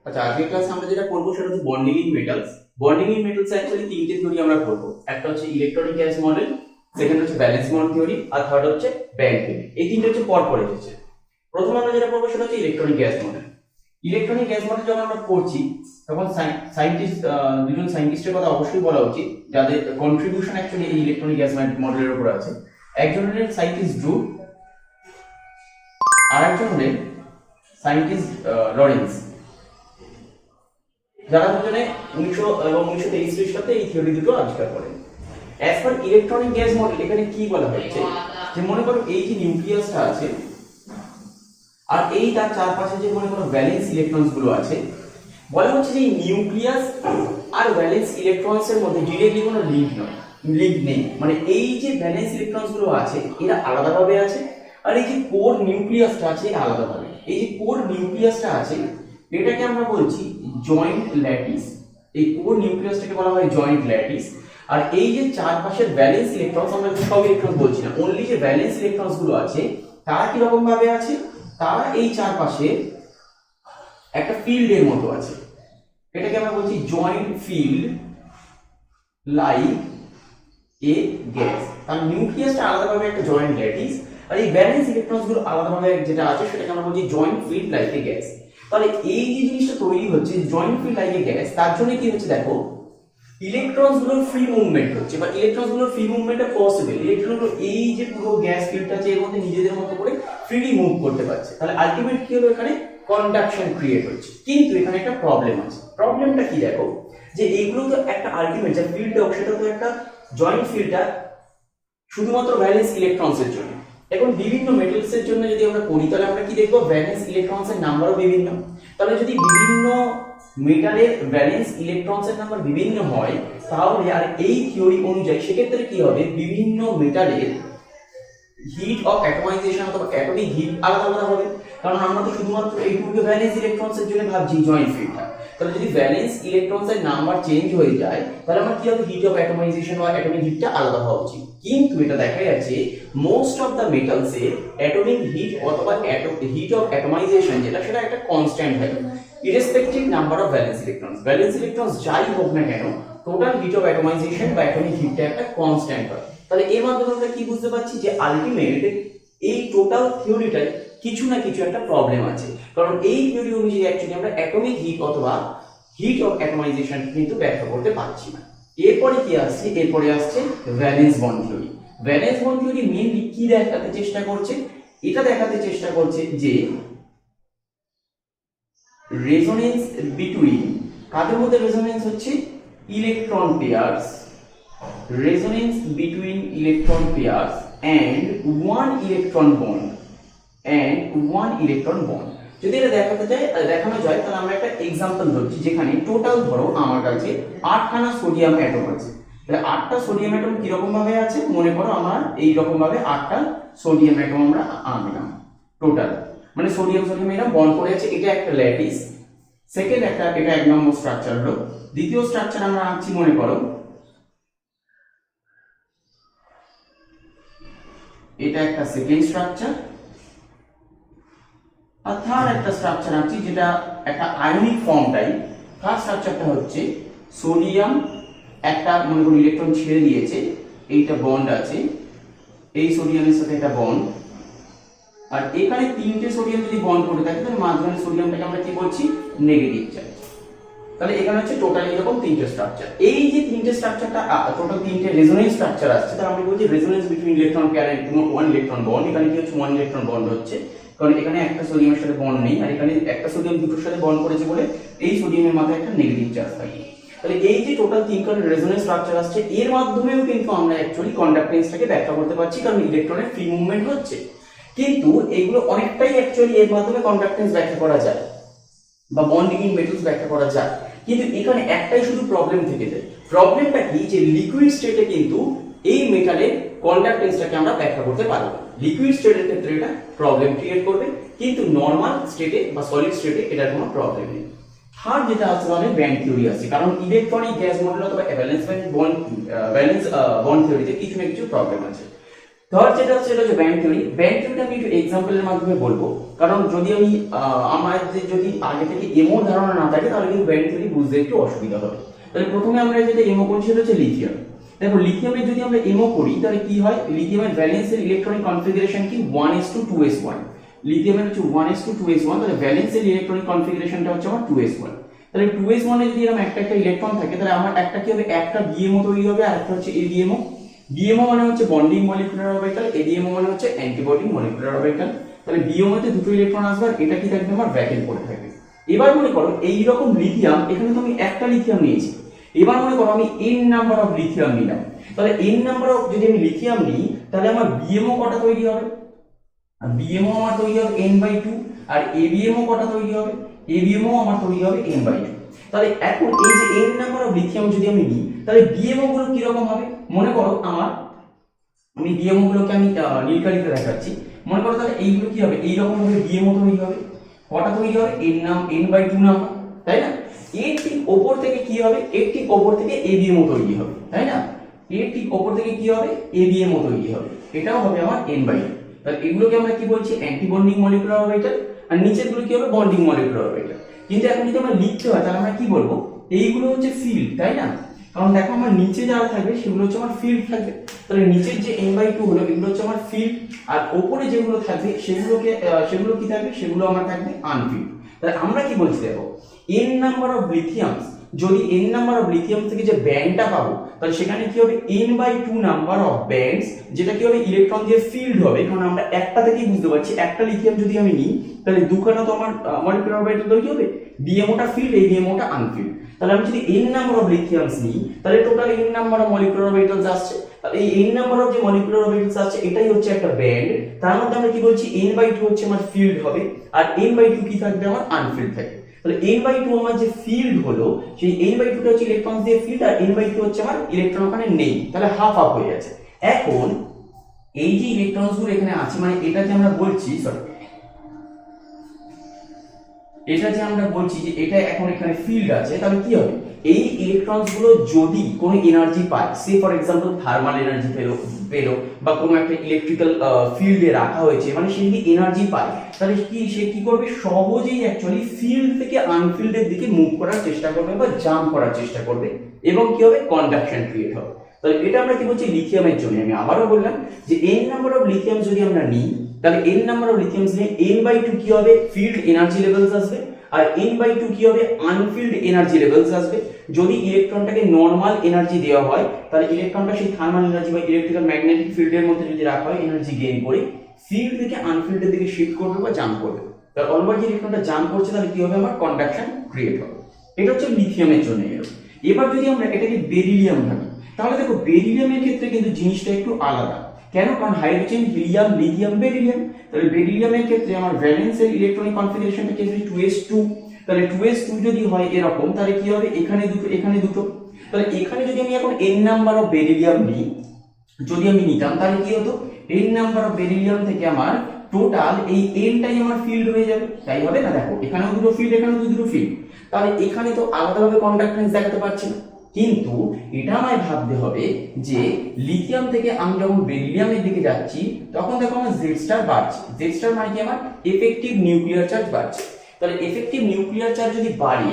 আচ্ছা, আজকের ক্লাসে আমরা যেটা পড়বো সেটা হচ্ছে bonding in metals. Bonding in metals actually তিনটে থিওরি আমরা পড়বো। একটা হচ্ছে ইলেকট্রনিক গ্যাস মডেল, সেকেন্ড হচ্ছে ভ্যালেন্স বন্ড থিওরি, আর থার্ড হচ্ছে ব্যান্ড থিওরি। এই তিনটে হচ্ছে পর এসেছে। প্রথমে আমরা যেটা পড়বো সেটা হচ্ছে electronic gas model. Electronic gas model যখন আমরা পড়ছি তখন দুজন সায়েন্টিস্টের কথা অবশ্যই বলা উচিত যাদের কন্ট্রিবিউশন অ্যাকচুয়ালি এই ইলেকট্রনিক গ্যাস মডেলের উপর আছে। একজন হলেন সায়েন্টিস্ট ড্রু, আর একজন হলেন সায়েন্টিস্ট লরেন্স, যারা দুজনে 1900 এবং 1923 খ্রিস্টাব্দে এই থিওরি দুটো আবিষ্কার করেন। As per electronic gas model এখানে কি বলা হয়েছে যে মনে করো এই যে নিউক্লিয়াসটা আছে আর এই তার চারপাশে যে মনে করো ভ্যালেন্স ইলেকট্রনস গুলো আছে, বলা হচ্ছে যে এই নিউক্লিয়াস আর ভ্যালেন্স ইলেকট্রনস এর মধ্যে ডিরেক্টলি কোনো লিঙ্ক নেই। মানে এই যে ভ্যালেন্স ইলেকট্রনস গুলো আছে এরা আলাদাভাবে আছে, আর এই যে কোর নিউক্লিয়াসটা আছে এটা আলাদাভাবে। এই যে কোর নিউক্লিয়াসটা আছে এটাকে আমরা বলছি জয়েন্ট ল্যাটিস। এই কোর নিউক্লিয়াসটাকে বলা হয় জয়েন্ট ল্যাটিস। আর এই যে চারপাশের ভ্যালেন্স ইলেকট্রনস, আমরা সব ইলেকট্রন বলছি না, অনলি যে ভ্যালেন্স ইলেকট্রনস গুলো আছে তারা কি রকম ভাবে আছে, তারা এই চারপাশে একটা ফিল্ডের মতো আছে। এটাকে আমরা বলছি joint field like a gas. তার নিউক্লিয়াসটা আলাদাভাবে একটা জয়েন্ট ল্যাটিস, আর এই ভ্যালেন্স ইলেকট্রনস গুলো আলাদাভাবে যেটা আছে সেটাকে আমরা বলছি joint field like a gas. তাহলে এই যে জিনিসটা তৈরি হচ্ছে joint field like a gas, তার জন্য কি হচ্ছে দেখো, ইলেকট্রনস গুলোর ফ্রি মুভমেন্ট হচ্ছে বা ইলেকট্রনস গুলোর ফ্রি মুভমেন্টটা পসিবল। ইলেকট্রন গুলো এই যে পুরো গ্যাস ফিল্ডটা আছে এর মধ্যে নিজেদের মতো করে ফ্রিলি মুভ করতে পারছে। তাহলে আলটিমেট কি হলো, এখানে কন্ডাকশন ক্রিয়েট হচ্ছে। কিন্তু এখানে একটা প্রবলেম আছে। প্রবলেমটা কি দেখো, যে এইগুলো তো একটা আলটিমেট যে ফিল্ডটা সেটা তো একটা জয়েন্ট ফিল্ডটা শুধুমাত্র ভ্যালেন্স ইলেকট্রনস এর জন্য। এখন বিভিন্ন মেটালস এর জন্য যদি আমরা পড়ি তাহলে আমরা কি দেখবো, ভ্যালেন্স ইলেকট্রনস এর নাম্বারও বিভিন্ন। তাহলে যদি বিভিন্ন মেটালের ভ্যালেন্স ইলেকট্রনস এর নাম্বার বিভিন্ন হয় তাহলে আর এই থিওরি অনুযায়ী সেক্ষেত্রে কি হবে, বিভিন্ন মেটালের হিট অফ অ্যাটমাইজেশন অথবা অ্যাটমিক হিট আলাদা আলাদা হবে। কারণ আমরা তো শুধুমাত্র এইটুকু ভ্যালেন্স ইলেকট্রনস এর জন্য ভাবছি জয়েন্ট ফিল্ডটা। তাহলে যদি ভ্যালেন্স ইলেকট্রনস এর নাম্বার চেঞ্জ হয়ে যায় তাহলে আমরা কি হবে, হিট অফ অ্যাটমাইজেশন বা অ্যাটমিক হিটটা আলাদা হওয়া উচিত। কিন্তু এটা দেখা যাচ্ছে মোস্ট অফ দ্য মেটালস এর অ্যাটমিক হিট অথবা হিট অফ অ্যাটমাইজেশন যেটা সেটা একটা constant value irrespective number of valence electrons. Valence electrons যাই হোক না কেন, টোটাল হিট অফ অ্যাটমাইজেশন বা অ্যাটমিক হিটটা একটা কনস্ট্যান্ট হয়। তাহলে এর মাধ্যমে আমরা কি বুঝতে পারছি যে আলটিমেট এই টোটাল থিওরিটায় কিছু না কিছু একটা প্রবলেম আছে। কারণ এই থিওরি অনুযায়ী অ্যাকচুয়ালি আমরা অ্যাটমিক হিট অথবা হিট অফ অ্যাটমাইজেশন কিন্তু ব্যাখ্যা করতে পারছি না। এরপরে কি আসছে, এরপরে আসছে valence bond theory. Valence bond theory mainly কি দেখাতে চেষ্টা করছে, এটা দেখাতে চেষ্টা করছে যে রেজোনেন্স বিটুইন, কাদের মধ্যে রেজোনেন্স হচ্ছে, electron pairs, resonance between electron pairs and one electron bond যদি এটা দেখানো যায় তাহলে আমরা একটা एग्जांपल ধরছি, যেখানে টোটাল ধরো আমার কাছে 8খানা সোডিয়াম অ্যাটম আছে। তাহলে 8টা সোডিয়াম অ্যাটম কি রকম ভাবে আছে, মনে করো আমার এই রকম ভাবে 8টা সোডিয়াম অ্যাটম আমরা আনলাম টোটাল, মানে সোডিয়াম এরা বন্ড করে আছে। এটা একটা ল্যাটিস, সেকেন্ড এটা এক নম্বর স্ট্রাকচার হলো। দ্বিতীয় স্ট্রাকচার আমরা আনছি, মনে করো এটা একটা সেকেন্ড স্ট্রাকচার, আর থার্ড একটা স্ট্রাকচার আছে যেটা একটা আয়নিক ফর্ম টাইপ। থার্ড স্ট্রাকচারটা হচ্ছে সোডিয়াম একটা মনে করুন ইলেকট্রন ছেড়ে দিয়েছে, এইটা বন্ড আছে, এই সোডিয়ামের সাথে একটা বন্ড, আর এখানে তিনটে সোডিয়াম যদি বন্ড করে থাকে তাহলে মাঝখানে সোডিয়ামটাকে আমরা কি বলছি, নেগেটিভ চার্জ। তাহলে এখানে হচ্ছে টোটাল এরকম তিনটে স্ট্রাকচার। এই যে তিনটে স্ট্রাকচারটা টোটাল তিনটে রেজোনেন্স স্ট্রাকচার আসছে, তাহলে আমরা বলছি resonance between electron pair and one electron bond. এখানে কি হচ্ছে, ওয়ান ইলেকট্রন বন্ড হচ্ছে, কারণ এখানে একটা সোডিয়ামের সাথে বন্ড নেই, আর এখানে একটা সোডিয়াম দুটোর সাথে বন্ড করেছে বলে এই সোডিয়ামের মাথায় একটা নেগেটিভ চার্জ থাকে। তাহলে এই যে টোটাল তিনখানা রেজোনেন্স স্ট্রাকচার আসছে এর মাধ্যমেও কিন্তু আমরা অ্যাকচুয়ালি কন্ডাক্টেন্সটাকে ব্যাখ্যা করতে পারছি, কারণ ইলেকট্রনের ফ্রি মুভমেন্ট হচ্ছে। কিন্তু এইগুলো অনেকটাই অ্যাকচুয়ালি এর মাধ্যমে কন্ডাক্টেন্স ব্যাখ্যা করা যায় বা বন্ডিং ইন মেটালস ব্যাখ্যা করা যায়। কিন্তু এখানে একটাই শুধু প্রবলেম থেকে যায়। প্রবলেমটা কি, যে লিকুইড স্টেটে কিন্তু এই মেটালের কন্ডাক্টেন্সটাকে আমরা ব্যাখ্যা করতে পারবো। লিকুইড স্টেটের ক্ষেত্রে এটা প্রবলেম ক্রিয়েট করবে, কিন্তু নর্মাল স্টেটে বা সলিড স্টেটে এটার কোনো প্রবলেম নেই। থার্ড যেটা আছে মানে ব্যান্ড থিওরি আছে, কারণ ইলেকট্রনিক গ্যাস মডেল অথবা ভ্যালেন্স বন্ড থিওরিতে কিছু না কিছু প্রবলেম আছে। থার্ড যেটা আছে সেটা হচ্ছে ব্যান্ড থিওরি। ব্যান্ড থিওরিটা আমি একটু এক্সাম্পলের মাধ্যমে বলবো, কারণ যদি আমি আমাদের যদি আগে থেকে এমো ধারণা না থাকে তাহলে কিন্তু ব্যান্ড থিওরি বুঝতে একটু অসুবিধা হবে। তাহলে প্রথমে আমরা যেটা এমো করছি সেটা হচ্ছে লিথিয়াম। দেখো লিথিয়ামের যদি আমরা এমও করি তাহলে কি হয়, লিথিয়ামের ভ্যালেন্সের ইলেকট্রনিক কনফিগারেশন কি 1:2s1। লিথিয়ামের হচ্ছে 1:2s1, তাহলে ভ্যালেন্সের ইলেকট্রনিক কনফিগারেশনটা হচ্ছে আমার 2s1। তাহলে 2s1 এ যদি এরকম একটা ইলেকট্রন থাকে তাহলে আমার একটা কি হবে, একটা বিএমও তৈরি হবে আর একটা হচ্ছে এডিএমও। বিএমও মানে হচ্ছে বন্ডিং মলিকুলার অরবিটাল, এডিএমও মানে হচ্ছে অ্যান্টিবডি মলিকুলার অরবিটাল। তাহলে বিএমও তে দুটো ইলেকট্রন আসবে আর এটা কি থাকবে, আমার ভ্যাকেন্ট পড়ে থাকবে। এবার মনে করো এই রকম লিথিয়াম, এখানে তো আমি একটা লিথিয়াম নিয়েছি, এবার মনে করো আমি n নাম্বার অফ লিথিয়াম নিলাম। তাহলে n নাম্বার অফ যদি আমি লিথিয়াম নিই তাহলে আমার বিএমও কটা তৈরি হবে, বিএমও আমার তৈরি হবে n/2, আর এবিএমও কটা তৈরি হবে, এবিএমও আমার তৈরি হবে n/2। তাহলে এখন এই যে n নাম্বার অফ লিথিয়াম যদি আমি নিই তাহলে বিএমও গুলো কি রকম হবে, মনে করো আমি বিএমও গুলোকে আমি নীল কালিতে দেখাচ্ছি। মনে করো তাহলে এইগুলো কি হবে, এই রকম ভাবে বিএমও তৈরি হবে। কটা তৈরি হবে, n/2 নাম্বার, তাই না? এর ঠিক ওপর থেকে কি হবে, এর ঠিক ওপর থেকে এবিএমও তৈরি হবে, তাই না? এর ঠিক ওপর থেকে কি হবে, এবিএমও তৈরি হবে, এটাও হবে আমার n/2। তাহলে এগুলোকে আমরা কি বলছি, অ্যান্টি বন্ডিং মলিকুলার অরবিটাল, আর নিচের গুলো কি হবে, বন্ডিং মলিকুলার অরবিটাল। কিন্তু এখন যদি আমরা লিখতে হয় তাহলে আমরা কি বলবো, এইগুলো হচ্ছে ফিল্ড, তাই না? কারণ দেখো আমার নিচে যারা থাকবে সেগুলো হচ্ছে আমার ফিল্ড থাকবে। তাহলে নিচের যে n/2 হলো এগুলো হচ্ছে আমার ফিল্ড, আর উপরে যেগুলো থাকবে সেগুলো কি থাকবে, সেগুলো আমার থাকবে আনফিল্ড। তাহলে আমরা কি বলছি, দেখো n নাম্বার অফ লিথিয়ামস, যদি n নাম্বার অফ লিথিয়াম থেকে যে ব্যান্ডটা পাবো তাহলে সেখানে কি হবে, n/2 নাম্বার অফ ব্যান্ডস, যেটা কি হবে ইলেকট্রন দিয়ে ফিল্ড হবে। কারণ আমরা একটা থেকেই বুঝতে পারছি, একটা লিথিয়াম যদি আমি নিই তাহলে দুখানা তো আমার মলিকুলার অরবিটাল তৈরি হবে, বিএমওটা ফিল্ড, এই বিএমওটা আনফিল্ড। তাহলে আমি যদি n নাম্বার অফ লিথিয়ামস নিই তাহলে total n number of molecular orbitals আসছে। তাহলে এই n নাম্বার অফ যে মলিকুলার অরবিটালস আসছে এটাই হচ্ছে একটা ব্যান্ড। তার মধ্যে আমরা কি বলছি, n/2 হচ্ছে আমার ফিল্ড হবে আর n/2 কি থাকবে, আমার আনফিল্ড থাকবে। তাহলে n/2 আমার যে ফিল্ড হলো, সেই n/2 টা হচ্ছে ইলেকট্রন দিয়ে ফিল্ড, আর n/2 হচ্ছে আমার ইলেকট্রন ওখানে নেই, তাহলে হাফ হাফ হয়ে যাচ্ছে। এখন এই যে ইলেকট্রনস গুলো এখানে আছে, মানে এটা যে আমরা বলছি যে এটা এখন এখানে ফিল্ড আছে, তাহলে কি হবে, এই ইলেকট্রনস গুলো যদি কোনো এনার্জি পায়, সে ফর এক্সাম্পল থার্মাল এনার্জি পেলো বা কোনো একটা ইলেকট্রিক্যাল ফিল্ডে রাখা হয়েছে, মানে সে যদি এনার্জি পায় তাহলে সে কি করবে, সহজেই অ্যাকচুয়ালি ফিল্ড থেকে আনফিল্ডের দিকে মুভ করার চেষ্টা করবে বা জাম্প করার চেষ্টা করবে, এবং কি হবে, কন্ডাকশন ক্রিয়েট হবে। তাহলে এটা আমরা কি বলছি, লিথিয়ামের জন্য। আমি আবারও বললাম যে n নাম্বার অফ লিথিয়াম যদি আমরা নিই তাহলে n নাম্বার অফ লিথিয়ামস নিয়ে n/2 কি হবে, ফিল্ড এনার্জি লেভেলস আসবে, আর n/2 কি হবে, আনফিল্ড এনার্জি লেভেলস আসবে। যদি ইলেকট্রনটাকে নরমাল এনার্জি দেওয়া হয় তাহলে ইলেকট্রনটা সেই থার্মাল এনার্জি বা ইলেকট্রিক্যাল ম্যাগনেটিক ফিল্ডের মধ্যে যদি রাখা হয়, এনার্জি গেইন করে ফিল্ড থেকে আনফিল্ডের দিকে শিফট করবে বা জাম্প করবে। তাহলে অলরেডি যে ইলেকট্রনটা জাম্প করছে তাহলে কি হবে, আমার কন্ডাকশন ক্রিয়েট হবে। এটা হচ্ছে লিথিয়ামের জন্য। এবার যদি আমরা এটাকে বেরিলিয়াম ভাবি তাহলে দেখো বেরিলিয়ামের ক্ষেত্রে কিন্তু জিনিসটা একটু আলাদা। কেন, কারণ হাইড্রোজেন, হিলিয়াম, লিথিয়াম, বেরিলিয়াম। তাহলে বেরিলিয়ামের ক্ষেত্রে আমার ভ্যালেন্সের ইলেকট্রনিক কনফিগারেশনটা কি হবে, 2s2। তাহলে 2s2 যদি হয় এরকম তাহলে কি হবে, এখানে দুটো এখানে দুটো। তাহলে এখানে যদি আমি এখন n নাম্বার অফ বেরিলিয়াম নিই, যদি আমি নিতাম তাহলে কি হতো, n নাম্বার অফ বেরিলিয়াম থেকে আমার টোটাল এই nটাই আমার ফিল্ড হয়ে যাবে, তাই হবে না? দেখো এখানেও দুটো ফিল্ড, এখানেও দুটো ফিল্ড, তাহলে এখানে তো আলাদাভাবে কন্ডাক্টেন্স দেখাতে পারছি না। কিন্তু এটা আমায় ভাবতে হবে যে লিথিয়াম থেকে আমি যখন বেরিলিয়ামের দিকে যাচ্ছি তখন দেখো আমার জেড স্টার বাড়ছে। জেড স্টার মানে কি, আমার এফেক্টিভ নিউক্লিয়ার চার্জ বাড়ছে। তাহলে এফেক্টিভ নিউক্লিয়ার চার্জ যদি বাড়ে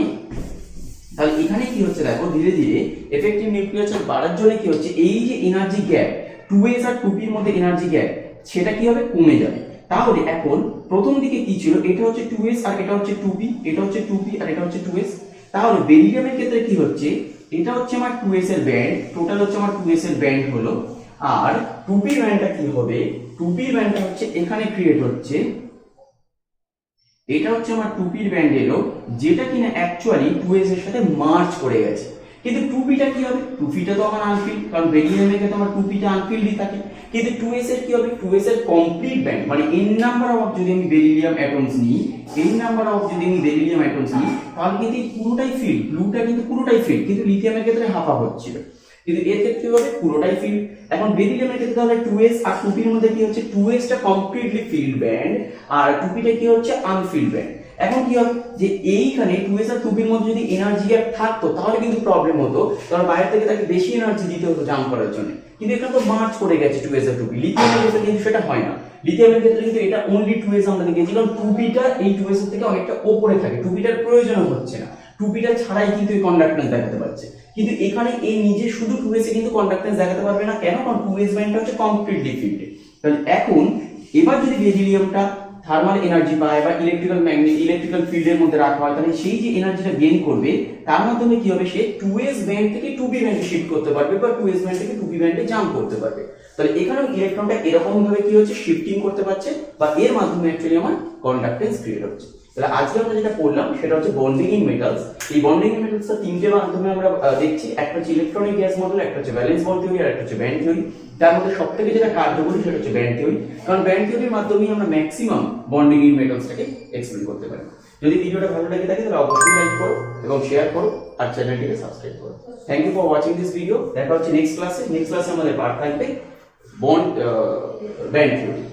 তাহলে এখানে কি হচ্ছে, দেখো ধীরে ধীরে এফেক্টিভ নিউক্লিয়ার চার্জ বাড়ার জন্য কি হচ্ছে, এই যে এনার্জি গ্যাপ 2s আর 2p এর মধ্যে এনার্জি গ্যাপ, সেটা কি হবে, কমে যাবে। তাহলে এখন প্রথম দিকে কি ছিল, এটা হচ্ছে 2s আর এটা হচ্ছে 2p, এটা হচ্ছে 2p আর এটা হচ্ছে 2s। তাহলে বেরিলিয়ামের ক্ষেত্রে কি হচ্ছে, এটা হচ্ছে আমার 2s এর ব্যান্ড, টোটাল হচ্ছে আমার 2s এর ব্যান্ড হলো, আর 2p এর ব্যান্ডটা কি হবে, 2p এর ব্যান্ডটা হচ্ছে এখানে ক্রিয়েট হচ্ছে, এটা হচ্ছে আমার 2p এর ব্যান্ড এলো, যেটা কিনা অ্যাকচুয়ালি 2s এর সাথে মার্জ করে গেছে। কিন্তু 2p টা কি হবে? 2p টা তো আমার আনফিল্ড, কারণ বেরিলিয়ামে তো আমার 2p টা আনফিল্ডই থাকে। কিন্তু 2s এর কি হবে? 2s এর কমপ্লিট ব্যান্ড মানে n নাম্বার অফ যদি আমি বেরিলিয়াম অ্যাটমস নিই, n নাম্বার অফ যদি আমি বেরিলিয়াম অ্যাটমস নিই, তাহলে কিন্তু এই পুরোটাই ফিল্ড, ব্লুটা কিন্তু পুরোটাই ফিল্ড, কিন্তু লিথিয়ামের ক্ষেত্রে হাফ হাফ হচ্ছিল। কিন্তু এর ক্ষেত্রে কি হবে? পুরোটাই ফিল্ড। এখন বেরিলিয়ামের ক্ষেত্রে তাহলে 2s আর 2p এর মধ্যে কি হচ্ছে? 2s টা কমপ্লিটলি ফিল্ড ব্যান্ড আর 2p টা কি হচ্ছে? Anfield band. এখন কি হবে যে এইখানে 2s আর 2p এর মধ্যে যদি এনার্জি গ্যাপ থাকতো তাহলে কিন্তু প্রবলেম হতো, কারণ বাইরে থেকে তাকে বেশি এনার্জি দিতে হতো জাম্প করার জন্য। কিন্তু এখানে তো মার্চ করে গেছে 2s আর 2p। লিথিয়ামের ক্ষেত্রে কিন্তু সেটা হয় না। লিথিয়ামের ক্ষেত্রে কিন্তু এটা অনলি 2s আমরা দেখেছি, কারণ 2p টা এই 2s এর থেকে অনেকটা উপরে থাকে, 2p টার প্রয়োজন হচ্ছে না, 2p টা ছাড়াই কিন্তু এই কন্ডাক্ট্যান্স দেখাতে পারছে। কিন্তু এখানে এই নিজে শুধু 2s এ কিন্তু কন্ডাক্ট্যান্স দেখাতে পারবে না, কেন? কারণ 2s ব্যান্ডটা হচ্ছে কমপ্লিটলি ফিল্ড। তাহলে এখন এবার যদি বেরিলিয়ামটা থার্মাল এনার্জি পায় বা ইলেকট্রিক্যাল ফিল্ডের মধ্যে রাখা হয়, তাহলে সেই যে এনার্জিটা গেইন করবে তার মাধ্যমে কি হবে? সে 2s ব্যান্ড থেকে 2p ব্যান্ডে শিফট করতে পারবে বা 2s ব্যান্ড থেকে 2p ব্যান্ডে জাম্প করতে পারবে। তাহলে এখানেও ইলেকট্রনটা এরকম ভাবে কি হচ্ছে? শিফটিং করতে পারছে বা এর মাধ্যমে অ্যাকচুয়ালি আমার কন্ডাক্টেন্স ক্রিয়েট হচ্ছে। তাহলে আজকে আমরা যেটা পড়লাম সেটা হচ্ছে বন্ডিং ইন মেটালস। এই বন্ডিং ইন মেটালস তিনটে মাধ্যমে আমরা দেখছি, একটা হচ্ছে ইলেকট্রনিক গ্যাস মডেল, একটা হচ্ছে ভ্যালেন্স বন্ড থিওরি আর একটা হচ্ছে ব্যান্ড থিওরি। তার মধ্যে সবথেকে যেটা কার্যকরী সেটা হচ্ছে ব্যান্ড থিওরি, কারণ ব্যান্ড থিওরির মাধ্যমেই আমরা ম্যাক্সিমাম বন্ডিং ইন মেটালসটাকে এক্সপ্লেন করতে পারি। যদি ভিডিওটা ভালো লাগে থাকে তাহলে অবশ্যই লাইক করো এবং শেয়ার করো আর চ্যানেলটিকে সাবস্ক্রাইব করো। Thank you for watching this video. দেখা হচ্ছে নেক্সট ক্লাসে। নেক্সট ক্লাসে আমাদের পার্ট থাকবে ব্যান্ড থিওরি।